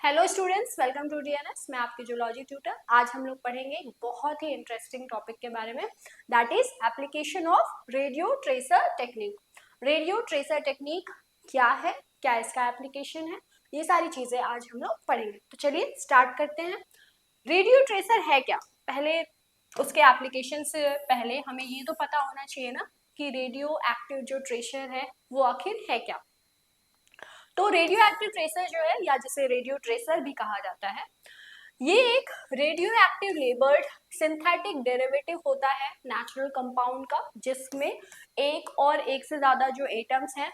Hello students, welcome to DNS. मैं आपकी zoology tutor. आज हम लोग पढ़ेंगे एक बहुत ही इंटरेस्टिंग टॉपिक के बारे में, that is application of radio tracer technique. Radio tracer technique क्या है, क्या इसका एप्लीकेशन है, ये सारी चीजें आज हम लोग पढ़ेंगे। तो चलिए स्टार्ट करते हैं। रेडियो ट्रेसर है क्या? पहले उसके एप्लीकेशन से पहले हमें ये तो पता होना चाहिए ना कि रेडियो एक्टिव जो ट्रेसर है वो आखिर है क्या। तो रेडियो एक्टिव ट्रेसर जो है, या जिसे रेडियो ट्रेसर भी कहा जाता है, ये एक radio active labelled synthetic derivative होता है नेचुरल कंपाउंड का, जिसमें एक से ज्यादा जो एटम्स हैं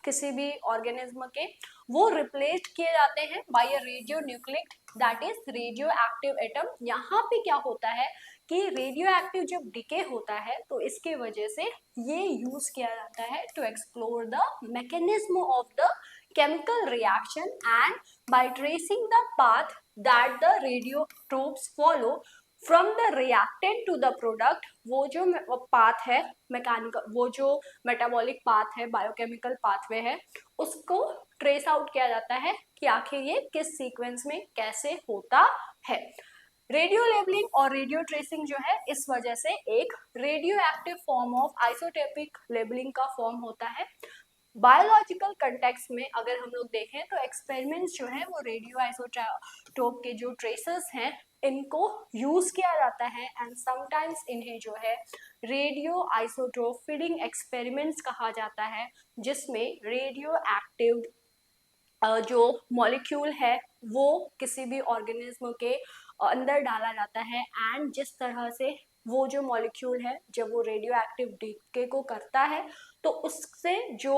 किसी भी ऑर्गेनिज्म के, वो रिप्लेस्ड किए जाते हैं by a radio nucleic, that is radio active atom. यहाँ पे क्या होता है कि रेडियो एक्टिव जब डिके होता है तो इसके वजह से ये यूज किया जाता है to explore the mechanism of the chemical reaction, and by tracing the path that the radiotopes follow from the reactant to the product, वो जो पाथ है मैकेनिकल, वो जो मेटाबॉलिक पाथ है, बायोकेमिकल पाथवे है, उसको ट्रेस आउट किया जाता है कि आखिर ये किस सीक्वेंस में कैसे होता है। रेडियो लेबलिंग और रेडियो ट्रेसिंग जो है, इस वजह से एक radio active form of isotopic labelling का फॉर्म होता है। बायोलॉजिकल कंटेक्स्ट में अगर हम लोग देखें तो एक्सपेरिमेंट्स जो है वो रेडियो आइसोटोप के जो ट्रेसेस हैं इनको यूज किया जाता है, एंड समटाइम्स इन्हें जो है रेडियो आइसोटोप फीडिंग एक्सपेरिमेंट्स कहा जाता है, जिसमें रेडियो एक्टिव जो मॉलिक्यूल है वो किसी भी ऑर्गेनिज्म के अंदर डाला जाता है, एंड जिस तरह से वो जो मॉलिक्यूल है जब वो रेडियो एक्टिव डीके को करता है तो उससे जो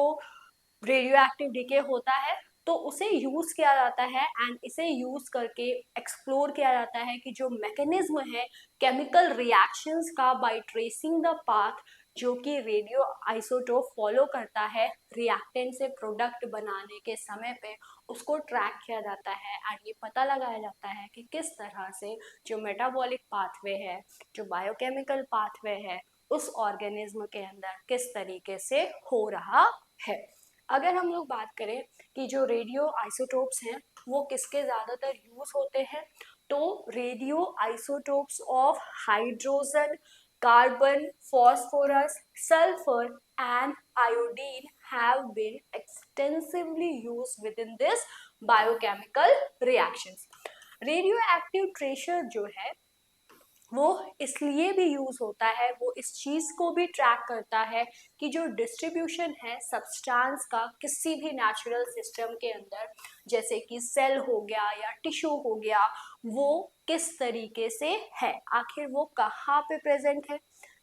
रेडियो एक्टिव डीके होता है तो उसे यूज किया जाता है, एंड इसे यूज करके एक्सप्लोर किया जाता है कि जो मैकेनिज्म है केमिकल रिएक्शंस का, बाय ट्रेसिंग द पाथ जो कि रेडियो आइसोटोप फॉलो करता है रिएक्टेंट से प्रोडक्ट बनाने के समय पे, उसको ट्रैक किया जाता है, एंड ये पता लगाया जाता है कि किस तरह से जो मेटाबॉलिक पाथवे है, जो बायोकेमिकल पाथवे है, उस ऑर्गेनिज्म के अंदर किस तरीके से हो रहा है। अगर हम लोग बात करें कि जो रेडियो आइसोटोप्स हैं वो किसके ज़्यादातर यूज होते हैं, तो radio isotopes of hydrogen, carbon, phosphorus, sulfur and iodine have been extensively used within this biochemical reactions. Radioactive tracer जो है वो इसलिए भी यूज होता है, वो इस चीज को भी ट्रैक करता है कि जो डिस्ट्रीब्यूशन है सब्सटेंस का किसी भी नेचुरल सिस्टम के अंदर, जैसे कि सेल हो गया या टिश्यू हो गया, वो किस तरीके से है, आखिर वो कहाँ पे प्रेजेंट है,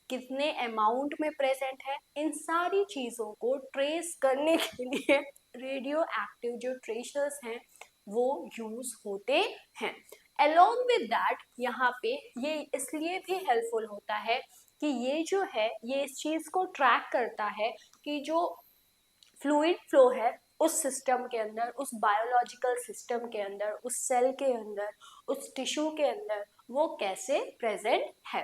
कितने अमाउंट में प्रेजेंट है, इन सारी चीजों को ट्रेस करने के लिए रेडियो एक्टिव जो ट्रेसर्स हैं वो यूज होते हैं। Along with that, यहाँ पे ये इसलिए भी हेल्पफुल होता है कि ये जो है ये इस चीज को ट्रैक करता है कि जो फ्लूइड फ्लो है उस सिस्टम के अंदर, उस बायोलॉजिकल सिस्टम के अंदर, उस सेल के अंदर, उस टिश्यू के अंदर वो कैसे प्रेजेंट है।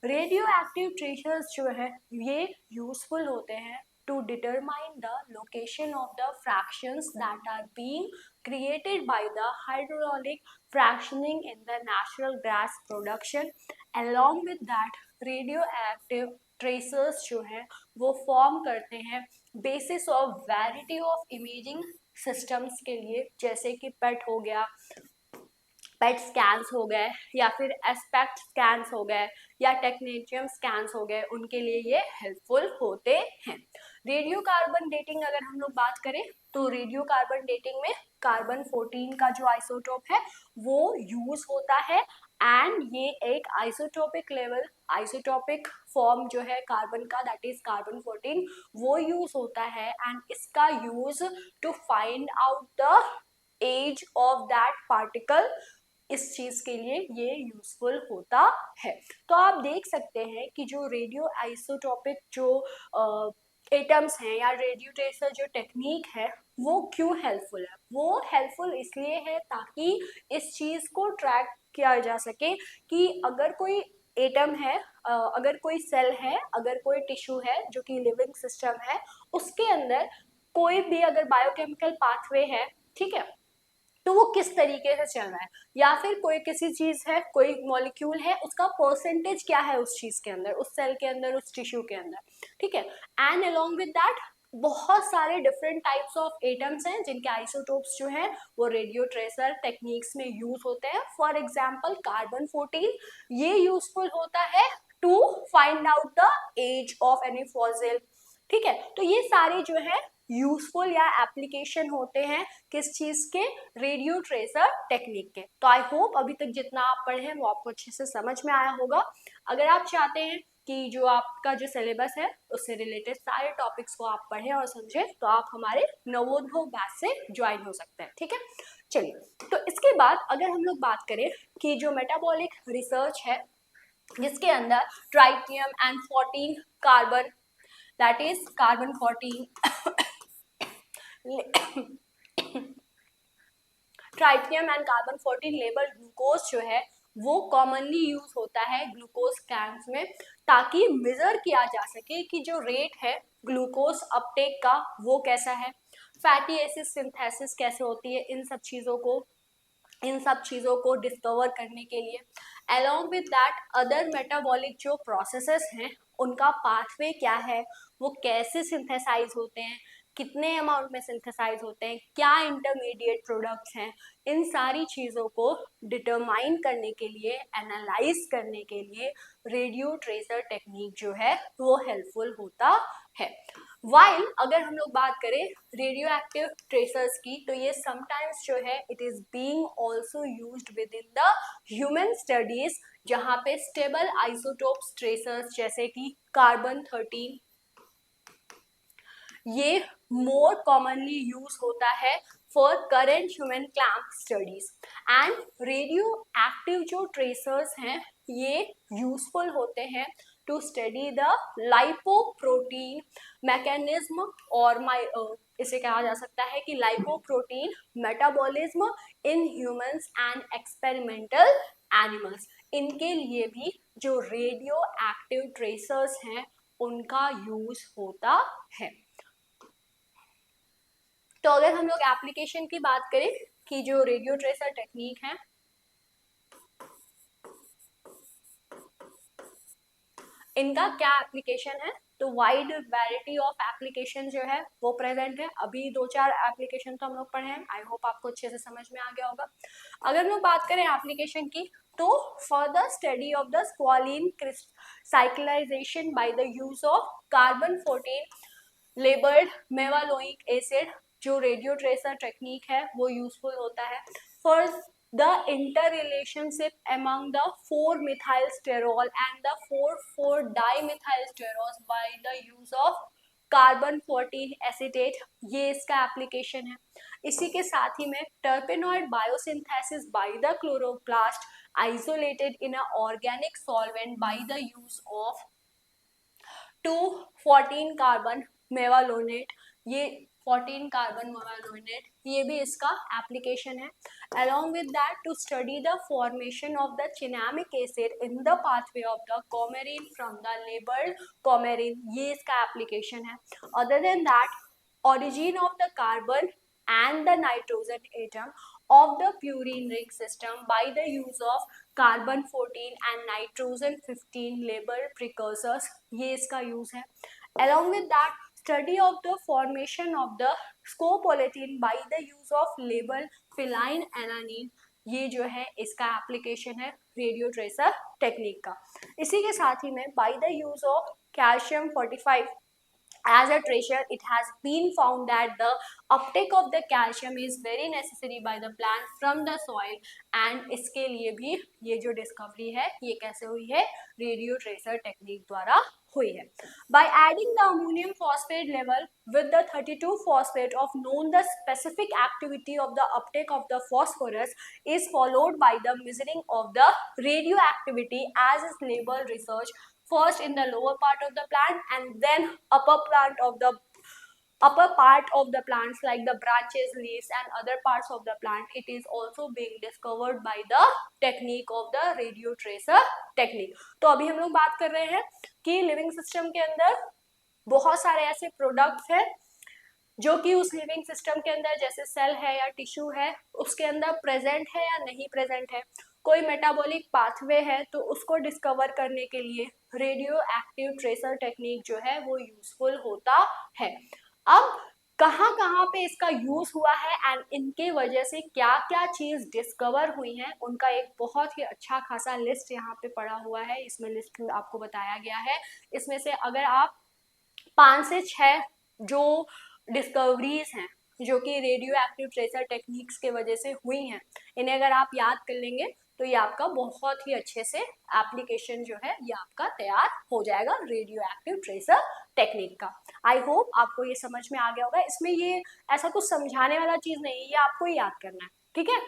रेडियो एक्टिव ट्रेसर्स जो है ये यूजफुल होते हैं to determine the location of the fractions that are being created by the hydraulic fractioning in the natural gas production. Along with that, radioactive tracers जो है वो फॉर्म करते हैं basis of variety of imaging systems के लिए, जैसे कि पेट हो गया, पेट स्कैन्स हो गए, या फिर एस्पेक्ट स्कैन्स हो गए, या टेक्नीशियम स्कैन्स हो गए, उनके लिए ये हेल्पफुल होते हैं। रेडियो कार्बन डेटिंग अगर हम लोग बात करें तो रेडियो कार्बन डेटिंग में कार्बन 14 का जो आइसोटोप है वो यूज होता है, एंड ये एक आइसोटोपिक लेवल, आइसोटोपिक फॉर्म जो है कार्बन का, दैट इज कार्बन 14, वो यूज होता है, एंड इसका use to find out the age of that particle, इस चीज के लिए ये यूजफुल होता है। तो आप देख सकते हैं कि जो रेडियो आइसोटोपिक जो एटम्स हैं या रेडियो ट्रेसर जो टेक्निक है वो क्यों हेल्पफुल है, वो हेल्पफुल इसलिए है ताकि इस चीज को ट्रैक किया जा सके कि अगर कोई एटम है, अगर कोई सेल है, अगर कोई टिश्यू है जो कि लिविंग सिस्टम है, उसके अंदर कोई भी अगर बायोकेमिकल पाथवे है, ठीक है, तो वो किस तरीके से चल रहा है, या फिर कोई किसी चीज है, कोई मॉलिक्यूल है, उसका परसेंटेज क्या है उस चीज के अंदर, उस सेल के अंदर, उस टिश्यू के अंदर, ठीक है। एंड अलोंग विद दैट बहुत सारे डिफरेंट टाइप्स ऑफ एटम्स हैं जिनके आइसोटोप्स जो हैं वो रेडियो ट्रेसर टेक्निक्स में यूज होते हैं। फॉर एग्जांपल कार्बन 14, ये यूजफुल होता है to find out the age of any fossil, ठीक है। तो ये सारे जो है यूजफुल या एप्लीकेशन होते हैं किस चीज के, रेडियो ट्रेसर टेक्निक के। तो आई होप अभी तक जितना आप पढ़े हैं वो आपको अच्छे से समझ में आया होगा। अगर आप चाहते हैं कि जो आपका जो सिलेबस है उससे रिलेटेड सारे टॉपिक्स को आप पढ़ें और समझें, तो आप हमारे नवोद्भव बैच से ज्वाइन हो सकते हैं, ठीक है। चलिए, तो इसके बाद अगर हम लोग बात करें कि जो मेटाबॉलिक रिसर्च है जिसके अंदर tritium and 14 carbon, that is carbon 14 tritium and carbon 14 label glucose जो है वो कॉमनली यूज होता है ग्लूकोज कैंप्स में, ताकि मेजर किया जा सके कि जो रेट है ग्लूकोज अपटेक का वो कैसा है, फैटी एसिड सिंथेसिस कैसे होती है, इन सब चीजों को डिस्कवर करने के लिए। Along with that other metabolic जो प्रोसेसेस हैं उनका पाथवे क्या है, वो कैसे सिंथेसाइज होते हैं, कितने अमाउंट में सिंथेसाइज होते हैं, क्या इंटरमीडिएट प्रोडक्ट्स हैं, इन सारी चीज़ों को डिटरमाइन करने के लिए, एनालाइज करने के लिए रेडियो ट्रेसर टेक्निक जो है वो हेल्पफुल होता है। वाइल अगर हम लोग बात करें रेडियो एक्टिव ट्रेसर्स की, तो ये समटाइम्स जो है it is being also used with in the human studies, जहां पे स्टेबल आइसोटोप्स ट्रेसर्स जैसे कि कार्बन 13 ये मोर कॉमनली यूज होता है for current human clamp studies. And radio active जो ट्रेसर्स हैं ये यूजफुल होते हैं to study the lipoprotein mechanism, और इसे कहा जा सकता है कि lipoprotein metabolism in humans and experimental animals. इनके लिए भी जो रेडियो एक्टिव ट्रेसर्स हैं उनका यूज होता है। तो अगर हम लोग एप्लीकेशन की बात करें कि जो रेडियो ट्रेसर टेक्निक है इनका क्या एप्लीकेशन है, तो वाइड वैरायटी ऑफ एप्लीकेशन जो है वो प्रेजेंट है। अभी 2-4 एप्लीकेशन तो हम लोग पढ़े हैं, आई होप आपको अच्छे से समझ में आ गया होगा। अगर हम लोग बात करें एप्लीकेशन की, तो further study of the squalene cyclization by the use of carbon 14 labelled mevalonic acid, जो रेडियो ट्रेसर टेक्निक है वो यूजफुल होता है for the interrelationship among the 4-methylsterol and the 4,4-dimethylsterols by the use of carbon 14 acetate, ये इसका application है। इसी के साथ ही में terpenoid biosynthesis by the chloroplast isolated in a organic solvent by the use of 2,14 carbon mevalonate, ये 14 carbon mevalonate ये भी इसका एप्लीकेशन है। Along with that, to study the formation of the cinnamic acid in the pathway of the coumarin from the labeled coumarin, ये इसका application है। Other than that, origin of the carbon and the nitrogen atom of the purine ring system by the use of carbon 14 and nitrogen 15 labeled precursors, ये इसका use है। Along with that, study of the formation of the scopolamine by the use of labeled phenylalanine, ये जो है इसका application है radio tracer technique का। इसी के साथ ही में bye the use of calcium 45 as a tracer, it has been found that the uptake of the calcium is very necessary by the plant from the soil, and इसके लिए भी ये जो डिस्कवरी है ये कैसे हुई है, रेडियो ट्रेसर टेक्निक द्वारा हुई है। By adding the ammonium phosphate level with the 32 phosphate of known, the specific activity of the uptake of the phosphorus is followed by the measuring of the radioactivity as is labeled research, first in the lower part of the plant and then upper part of the plants like the branches, leaves and other parts of the plant. It is also being discovered by the technique of the radio tracer technique. तो अभी हम लोग बात कर रहे हैं कि living system के अंदर बहुत सारे ऐसे प्रोडक्ट्स हैं जो कि उस लिविंग सिस्टम के अंदर जैसे सेल है या टिश्यू है उसके अंदर प्रेजेंट है या नहीं प्रेजेंट है, कोई मेटाबॉलिक पाथवे है तो उसको डिस्कवर करने के लिए रेडियो एक्टिव ट्रेसर टेक्निक जो है वो यूजफुल होता है। अब कहाँ कहाँ पे इसका यूज हुआ है एंड इनके वजह से क्या क्या चीज डिस्कवर हुई है उनका एक बहुत ही अच्छा खासा लिस्ट यहाँ पे पड़ा हुआ है, इसमें लिस्ट आपको बताया गया है। इसमें से अगर आप 5 से 6 जो डिस्कवरीज हैं जो कि रेडियो एक्टिव ट्रेसर टेक्निक्स के वजह से हुई हैं, इन्हें अगर आप याद कर लेंगे तो ये आपका बहुत ही अच्छे से एप्लीकेशन जो है ये आपका तैयार हो जाएगा रेडियो एक्टिव ट्रेसर टेक्निक का। आई होप आपको ये समझ में आ गया होगा। इसमें ये ऐसा कुछ समझाने वाला चीज नहीं है, ये आपको ही याद करना है, ठीक है।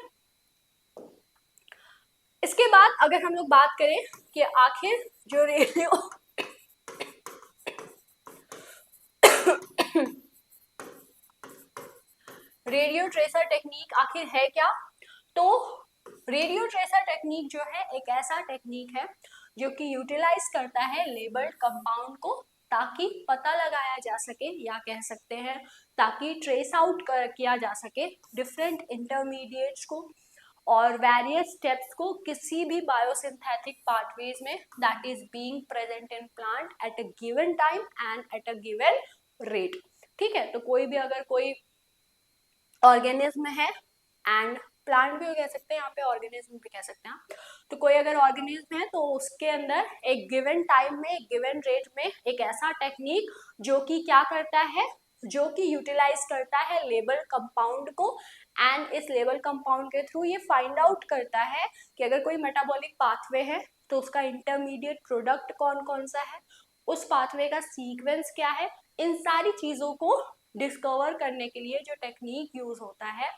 इसके बाद अगर हम लोग बात करें कि आखिर जो रेडियो रेडियो ट्रेसर टेक्निक आखिर है क्या, तो रेडियो ट्रेसर टेक्निक जो है एक ऐसा टेक्निक है जो कि यूटिलाइज करता है लेबल्ड कंपाउंड को ताकि पता लगाया जा सके या कह सकते हैं ताकि ट्रेस आउट किया जा सके डिफरेंट इंटरमीडिएट्स को और वेरियस स्टेप्स को किसी भी बायोसिंथेटिक पाथवेज में that is being present in plant at a given time and at a given rate. ठीक है, तो कोई भी अगर कोई ऑर्गेनिज्म है एंड प्लांट भी कह सकते हैं, यहाँ पे ऑर्गेनिज्म भी कह सकते हैं, तो कोई अगर ऑर्गेनिज्म है तो उसके अंदर एक गिवन टाइम में एक गिवन रेट में एक ऐसा टेक्निक जो कि क्या करता है, जो कि यूटिलाइज करता है लेबल कंपाउंड को एंड इस लेबल कंपाउंड के थ्रू ये फाइंड आउट करता है कि अगर कोई मेटाबॉलिक पाथवे है तो उसका इंटरमीडिएट प्रोडक्ट कौन कौन सा है, उस पाथवे का सीक्वेंस क्या है। इन सारी चीजों को डिस्कवर करने के लिए जो टेक्निक यूज होता है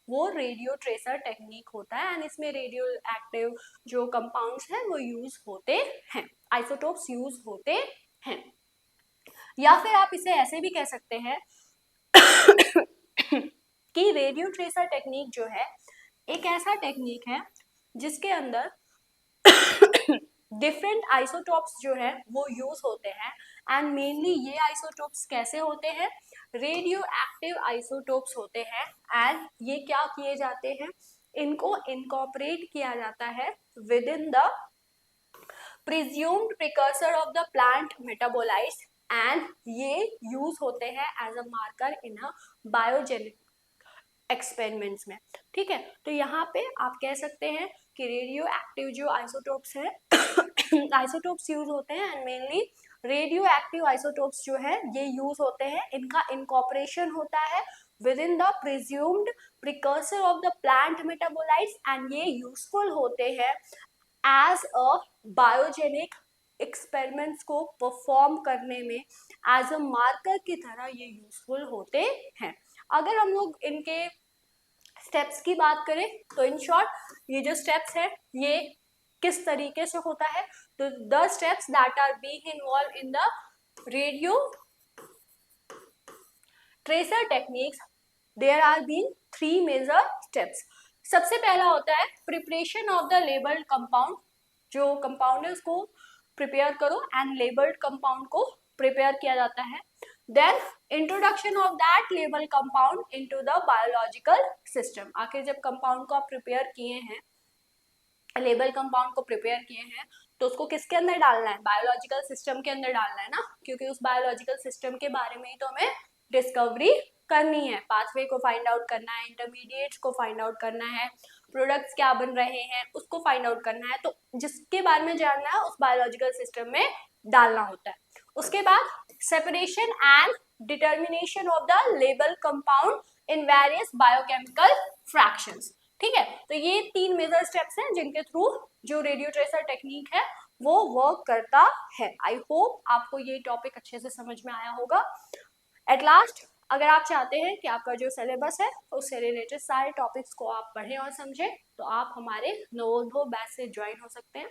वो रेडियो ट्रेसर टेक्निक होता है एंड इसमें रेडियो एक्टिव जो कंपाउंड्स हैं वो यूज होते हैं, आइसोटोप्स यूज होते हैं। या फिर आप इसे ऐसे भी कह सकते हैं कि रेडियो ट्रेसर टेक्निक जो है एक ऐसा टेक्निक है जिसके अंदर डिफरेंट आइसोटोप्स जो है वो यूज होते हैं एंड मेनली ये आइसोटोप्स कैसे होते हैं, रेडियो एक्टिव आइसोटोप्स होते हैं एंड ये क्या किए जाते हैं, इनको इनकॉर्पोरेट किया जाता है within the presumed precursor of the plant metabolites and ये यूज होते हैं as a marker in a biogenic experiments में। ठीक है, तो यहाँ पे आप कह सकते हैं कि रेडियो एक्टिव जो आइसोटोप्स है आइसोटोप्स यूज होते हैं and mainly radio active isotopes जो है ये यूज होते हैं, इनका इनकॉर्पोरेशन होता है within the presumed precursor of the plant metabolites and ये यूजफुल होते हैं एज अ बायोजेनिक एक्सपेरिमेंट्स को परफॉर्म करने में एज अ मार्कर की तरह ये यूजफुल होते हैं। अगर हम लोग इनके स्टेप्स की बात करें तो इन शॉर्ट ये जो स्टेप्स है ये किस तरीके से होता है, तो the steps that are being involve in the radio tracer techniques there are been 3 major steps. सबसे पहला होता है preparation of the labelled compound, जो कंपाउंड है उसको प्रिपेयर करो एंड लेबल्ड कंपाउंड को प्रिपेयर किया जाता है। Then introduction of that label compound into the biological system, आखिर जब कंपाउंड को आप प्रिपेयर किए हैं, लेबल कंपाउंड को प्रिपेयर किए हैं तो उसको किसके अंदर डालना है, बायोलॉजिकल सिस्टम के अंदर डालना है ना, क्योंकि उस बायोलॉजिकल सिस्टम के बारे में ही तो हमें डिस्कवरी करनी है, पाथवे को फाइंड आउट करना है, इंटरमीडिएट्स को फाइंड आउट करना है, प्रोडक्ट्स क्या बन रहे हैं उसको फाइंड आउट करना है, तो जिसके बारे में जानना है उस बायोलॉजिकल सिस्टम में डालना होता है। उसके बाद separation and determination of the label compound in various biochemical fractions. ठीक है, तो ये 3 मेजर स्टेप्स हैं जिनके थ्रू जो रेडियो ट्रेसर टेक्निक है वो वर्क करता है। आई होप आपको ये टॉपिक अच्छे से समझ में आया होगा। एट लास्ट अगर आप चाहते हैं कि आपका जो सिलेबस है उससे रिलेटेड सारे टॉपिक्स को आप पढ़ें और समझें तो आप हमारे नवोदय बैच से ज्वाइन हो सकते हैं।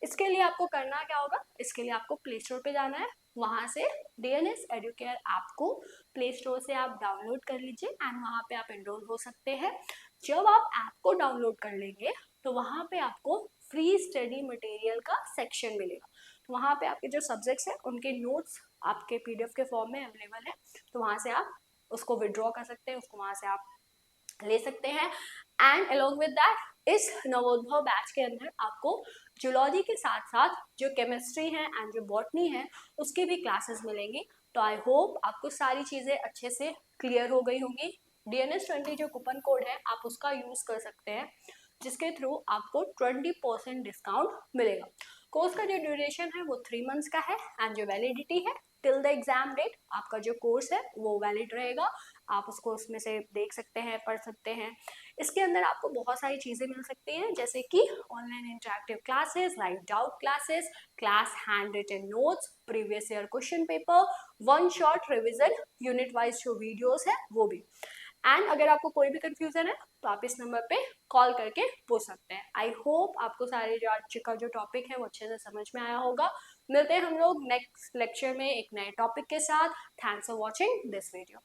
इसके लिए आपको करना क्या होगा, इसके लिए आपको प्ले स्टोर पे जाना है, वहां से डीएनएस एडुकेयर ऐप को प्ले स्टोर से आप डाउनलोड कर लीजिए एंड वहां पे आप एनरोल हो सकते हैं। जब आप ऐप को डाउनलोड कर लेंगे तो वहां पे आपको फ्री स्टडी मटेरियल का सेक्शन मिलेगा, तो वहां पे आपके जो सब्जेक्ट्स हैं उनके नोट्स आपके पीडीएफ के फॉर्म में अवेलेबल है, तो वहां से आप उसको विड्रॉ कर सकते हैं, उसको वहाँ से आप ले सकते हैं। एंड अलॉन्ग विद दैट इस नवोद्भव बैच के अंदर आपको जूलॉजी के साथ साथ जो केमिस्ट्री है एंड जो बॉटनी है उसकी भी क्लासेस मिलेंगी। तो आई होप आपको सारी चीज़ें अच्छे से क्लियर हो गई होंगी। DNS20 जो कूपन कोड है आप उसका यूज़ कर सकते हैं, जिसके थ्रू आपको 20% डिस्काउंट मिलेगा। कोर्स का जो ड्यूरेशन है वो 3 मंथ्स का है एंड जो वैलिडिटी है टिल द एग्जाम डेट आपका जो कोर्स है वो वैलिड रहेगा। आप उसको उसमें से देख सकते हैं, पढ़ सकते हैं। इसके अंदर आपको बहुत सारी चीज़ें मिल सकती हैं, जैसे कि online interactive classes, live doubt classes, class hand written notes, previous year question paper, one shot revision, unit wise जो वीडियोस है वो भी। एंड अगर आपको कोई भी कंफ्यूजन है तो आप इस नंबर पे कॉल करके पूछ सकते हैं। आई होप आपको सारे जो आज का जो टॉपिक है वो अच्छे से समझ में आया होगा। मिलते हैं हम लोग नेक्स्ट लेक्चर में एक नए टॉपिक के साथ। Thanks for watching this video.